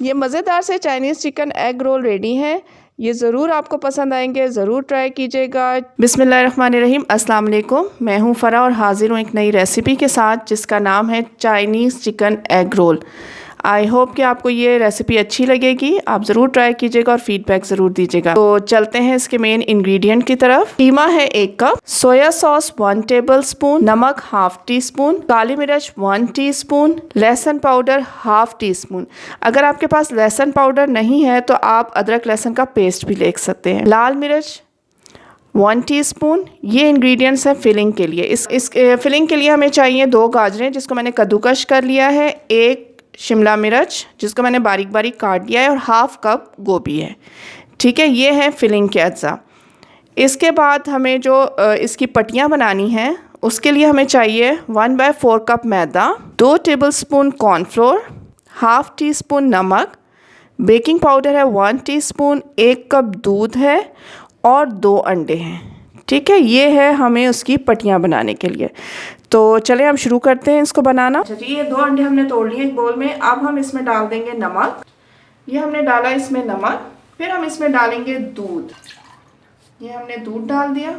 ये मज़ेदार से Chinese chicken egg roll ready है। ये ज़रूर आपको पसंद आएंगे, ज़रूर ट्राई कीजिएगा। बिस्मिल्लाहिर्रहमानिर्रहीम, अस्सलाम वालेकुम। मैं हूँ फ़रा और हाज़िर हूँ एक नई रेसिपी के साथ जिसका नाम है Chinese chicken egg roll. I hope कि आपको ये रेसिपी अच्छी लगेगी। आप ज़रूर ट्राई कीजिएगा और फीडबैक ज़रूर दीजिएगा। तो चलते हैं इसके मेन इंग्रेडिएंट की तरफ। कीमा है 1 cup, soya sauce 1 table spoon, नमक ½ टी स्पून, काली मिर्च 1 टीस्पून, लहसुन पाउडर ½ टी स्पून। अगर आपके पास लहसुन पाउडर नहीं है तो आप अदरक लहसुन का पेस्ट भी ले सकते हैं। लाल मिर्च 1 टीस्पून। ये इंग्रेडिएंट्स हैं फिलिंग के लिए। इस फिलिंग के लिए हमें चाहिए 2 गाजरें जिसको मैंने कद्दूकश कर लिया है, 1 शिमला मिर्च जिसको मैंने बारीक बारीक काट दिया है और ½ कप गोभी है। ठीक है, ये है फिलिंग के अज्जा। इसके बाद हमें जो इसकी पट्टियाँ बनानी हैं उसके लिए हमें चाहिए 1/4 कप मैदा, 2 टेबलस्पून कॉर्नफ्लोर, ½ टीस्पून नमक, बेकिंग पाउडर है 1 टीस्पून, 1 कप दूध है और 2 अंडे हैं। ठीक है, ये है हमें उसकी पट्टियाँ बनाने के लिए। तो चलें हम शुरू करते हैं इसको बनाना। अच्छा जी, ये 2 अंडे हमने तोड़ लिए एक बोल में। अब हम इसमें डाल देंगे नमक। ये हमने डाला इसमें नमक। फिर हम इसमें डालेंगे दूध। ये हमने दूध डाल दिया।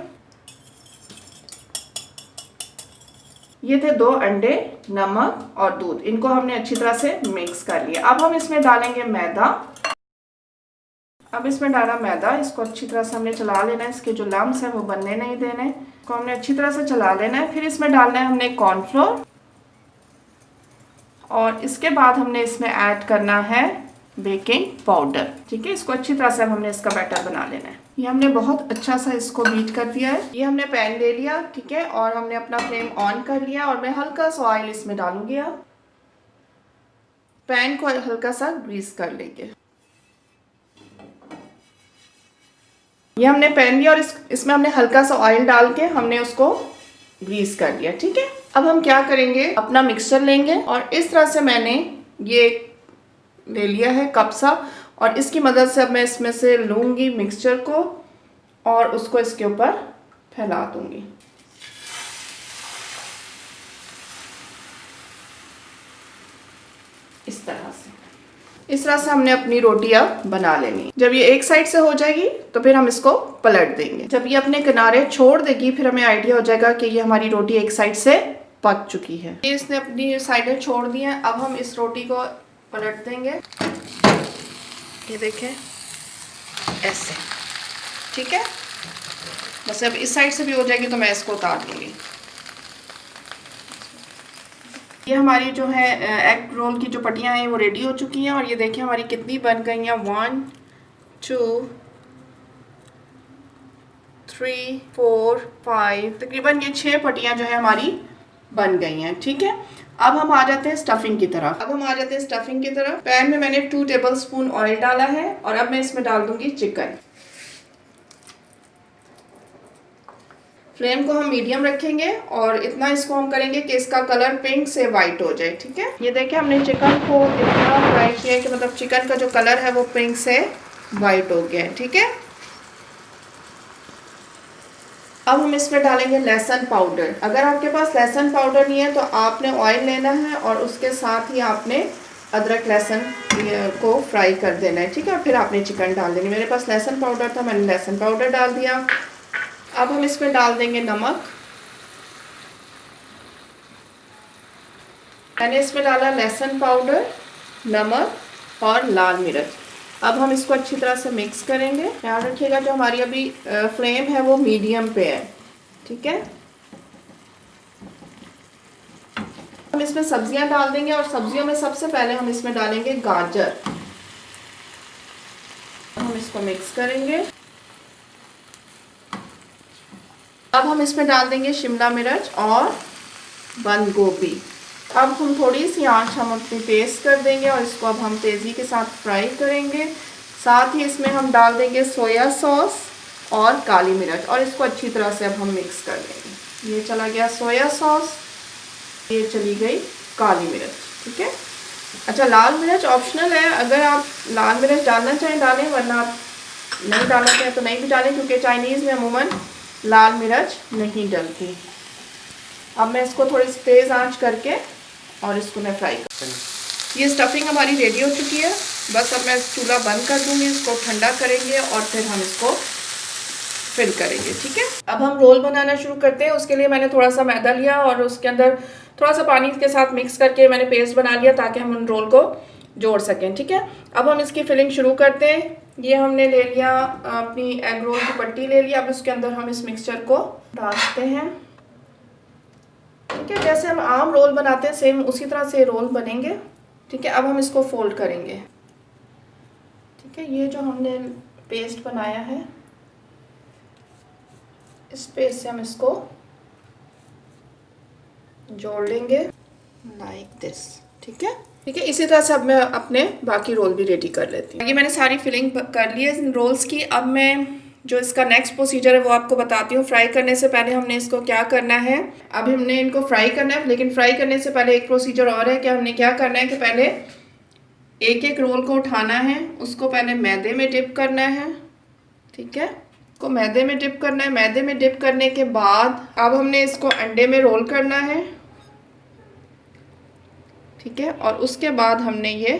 ये थे 2 अंडे, नमक और दूध। इनको हमने अच्छी तरह से मिक्स कर लिया। अब हम इसमें डालेंगे मैदा। अब इसमें डाला मैदा। इसको अच्छी तरह से हमने चला लेना है। इसके जो लम्स हैं वो बनने नहीं देने। इसको हमने अच्छी तरह से चला लेना है। फिर इसमें डालना है हमने कॉर्नफ्लोर और इसके बाद हमने इसमें ऐड करना है बेकिंग पाउडर। ठीक है, इसको अच्छी तरह से हमने इसका बैटर बना लेना है। ये हमने बहुत अच्छा सा इसको बीट कर दिया है। ये हमने पैन ले लिया, ठीक है, और हमने अपना फ्लेम ऑन कर लिया और मैं हल्का सा ऑयल इसमें डालूंगी। अब पैन को हल्का सा ग्रीस कर लेंगे। ये हमने पैन लिया और इसमें हमने हल्का सा ऑयल डाल के हमने उसको ग्रीस कर लिया। ठीक है, अब हम क्या करेंगे, अपना मिक्सचर लेंगे और इस तरह से मैंने ये ले लिया है कप सा और इसकी मदद से अब मैं इसमें से लूँगी मिक्सचर को और उसको इसके ऊपर फैला दूँगी। इस तरह से हमने अपनी रोटी अब बना लेनी। जब ये एक साइड से हो जाएगी तो फिर हम इसको पलट देंगे। जब ये अपने किनारे छोड़ देगी फिर हमें आइडिया हो जाएगा कि ये हमारी रोटी एक साइड से पक चुकी है। ये इसने अपनी साइडें छोड़ दी हैं। अब हम इस रोटी को पलट देंगे। ये देखें ऐसे। ठीक है, बस अब इस साइड से भी हो जाएगी तो मैं इसको उतार दूंगी। ये हमारी जो है एग रोल की जो पट्टियाँ हैं वो रेडी हो चुकी हैं और ये देखिए हमारी कितनी बन गई हैं। 1 2 3 4 5 तकरीबन ये 6 पट्टियाँ जो है हमारी बन गई हैं। ठीक है, अब हम आ जाते हैं स्टफिंग की तरफ। पैन में मैंने 2 टेबलस्पून ऑयल डाला है और अब मैं इसमें डाल दूंगी चिकन। फ्लेम को हम मीडियम रखेंगे और इतना इसको हम करेंगे कि इसका कलर पिंक से वाइट हो जाए। ठीक है, ये देखिए हमने चिकन को इतना फ्राई किया है कि मतलब चिकन का जो कलर है वो पिंक से वाइट हो गया है। ठीक है, अब हम इसमें डालेंगे लहसुन पाउडर। अगर आपके पास लहसुन पाउडर नहीं है तो आपने ऑयल लेना है और उसके साथ ही आपने अदरक लहसुन को फ्राई कर देना है। ठीक है, और फिर आपने चिकन डाल देनी। मेरे पास लहसुन पाउडर था, मैंने लहसुन पाउडर डाल दिया। अब हम इसमें डाल देंगे नमक। मैंने इसमें डाला लहसुन पाउडर, नमक और लाल मिर्च। अब हम इसको अच्छी तरह से मिक्स करेंगे। ध्यान रखिएगा जो हमारी अभी फ्लेम है वो मीडियम पे है। ठीक है, हम इसमें सब्जियां डाल देंगे और सब्जियों में सबसे पहले हम इसमें डालेंगे गाजर। हम इसको मिक्स करेंगे। अब हम इसमें डाल देंगे शिमला मिर्च और बंद गोभी। अब हम थोड़ी सी आंच हम अपनी तेज़ कर देंगे और इसको अब हम तेज़ी के साथ फ्राई करेंगे। साथ ही इसमें हम डाल देंगे सोया सॉस और काली मिर्च और इसको अच्छी तरह से अब हम मिक्स कर देंगे। ये चला गया सोया सॉस, ये चली गई काली मिर्च। ठीक है, अच्छा लाल मिर्च ऑप्शनल है, अगर आप लाल मिर्च डालना चाहें डालें, वरना आप नहीं डालना चाहें तो नहीं भी डालें, क्योंकि चाइनीज़ में अमूमन लाल मिर्च नहीं डलती। अब मैं इसको थोड़ी सी तेज़ आंच करके और इसको मैं फ्राई करूँगी। ये स्टफिंग हमारी रेडी हो चुकी है। बस अब मैं चूल्हा बंद कर दूँगी, इसको ठंडा करेंगे और फिर हम इसको फिल करेंगे। ठीक है, अब हम रोल बनाना शुरू करते हैं। उसके लिए मैंने थोड़ा सा मैदा लिया और उसके अंदर थोड़ा सा पानी के साथ मिक्स करके मैंने पेस्ट बना लिया ताकि हम उन रोल को जोड़ सकें। ठीक है, अब हम इसकी फिलिंग शुरू करते हैं। ये हमने ले लिया अपनी एग रोल की पट्टी ले लिया। अब उसके अंदर हम इस मिक्सचर को डालते हैं। ठीक है, जैसे हम आम रोल बनाते हैं सेम उसी तरह से रोल बनेंगे। ठीक है, अब हम इसको फोल्ड करेंगे। ठीक है, ये जो हमने पेस्ट बनाया है इस पेस्ट से हम इसको जोड़ लेंगे लाइक दिस। ठीक है, ठीक है, इसी तरह से अब मैं अपने बाकी रोल भी रेडी कर लेती हूँ। ये मैंने सारी फिलिंग कर ली है इन रोल्स की। अब मैं जो इसका नेक्स्ट प्रोसीजर है वो आपको बताती हूँ। फ्राई करने से पहले हमने इसको क्या करना है, अब हमने इनको फ्राई करना है, लेकिन फ्राई करने से पहले एक प्रोसीजर और है कि हमने क्या करना है कि पहले एक एक रोल को उठाना है, उसको पहले मैदे में डिप करना है। ठीक है, को मैदे में डिप करना है। मैदे में डिप करने के बाद अब हमने इसको अंडे में रोल करना है। ठीक है, और उसके बाद हमने ये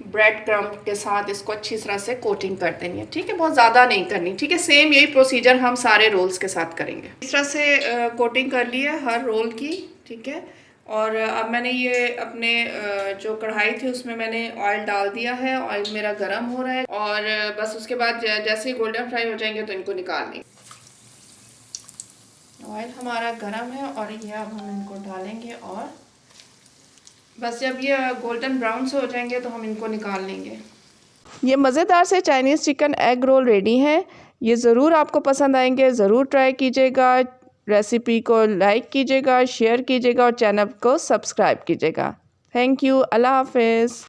ब्रेड क्रम्ब के साथ इसको अच्छी तरह से कोटिंग कर देनी है। ठीक है, बहुत ज़्यादा नहीं करनी। ठीक है, सेम यही प्रोसीजर हम सारे रोल्स के साथ करेंगे। इस तरह से कोटिंग कर ली है हर रोल की। ठीक है, और अब मैंने ये अपने जो कढ़ाई थी उसमें मैंने ऑयल डाल दिया है। ऑयल मेरा गर्म हो रहा है और बस उसके बाद जैसे ही गोल्डन फ्राई हो जाएंगे तो इनको निकाल लेंगे। ऑयल हमारा गर्म है और ये अब हम इनको डालेंगे और बस जब ये गोल्डन ब्राउन से हो जाएंगे तो हम इनको निकाल लेंगे। ये मज़ेदार से Chinese chicken egg roll ready हैं। ये ज़रूर आपको पसंद आएंगे, ज़रूर ट्राई कीजिएगा। रेसिपी को लाइक कीजिएगा, शेयर कीजिएगा और चैनल को सब्सक्राइब कीजिएगा। थैंक यू, अल्लाह हाफिज़।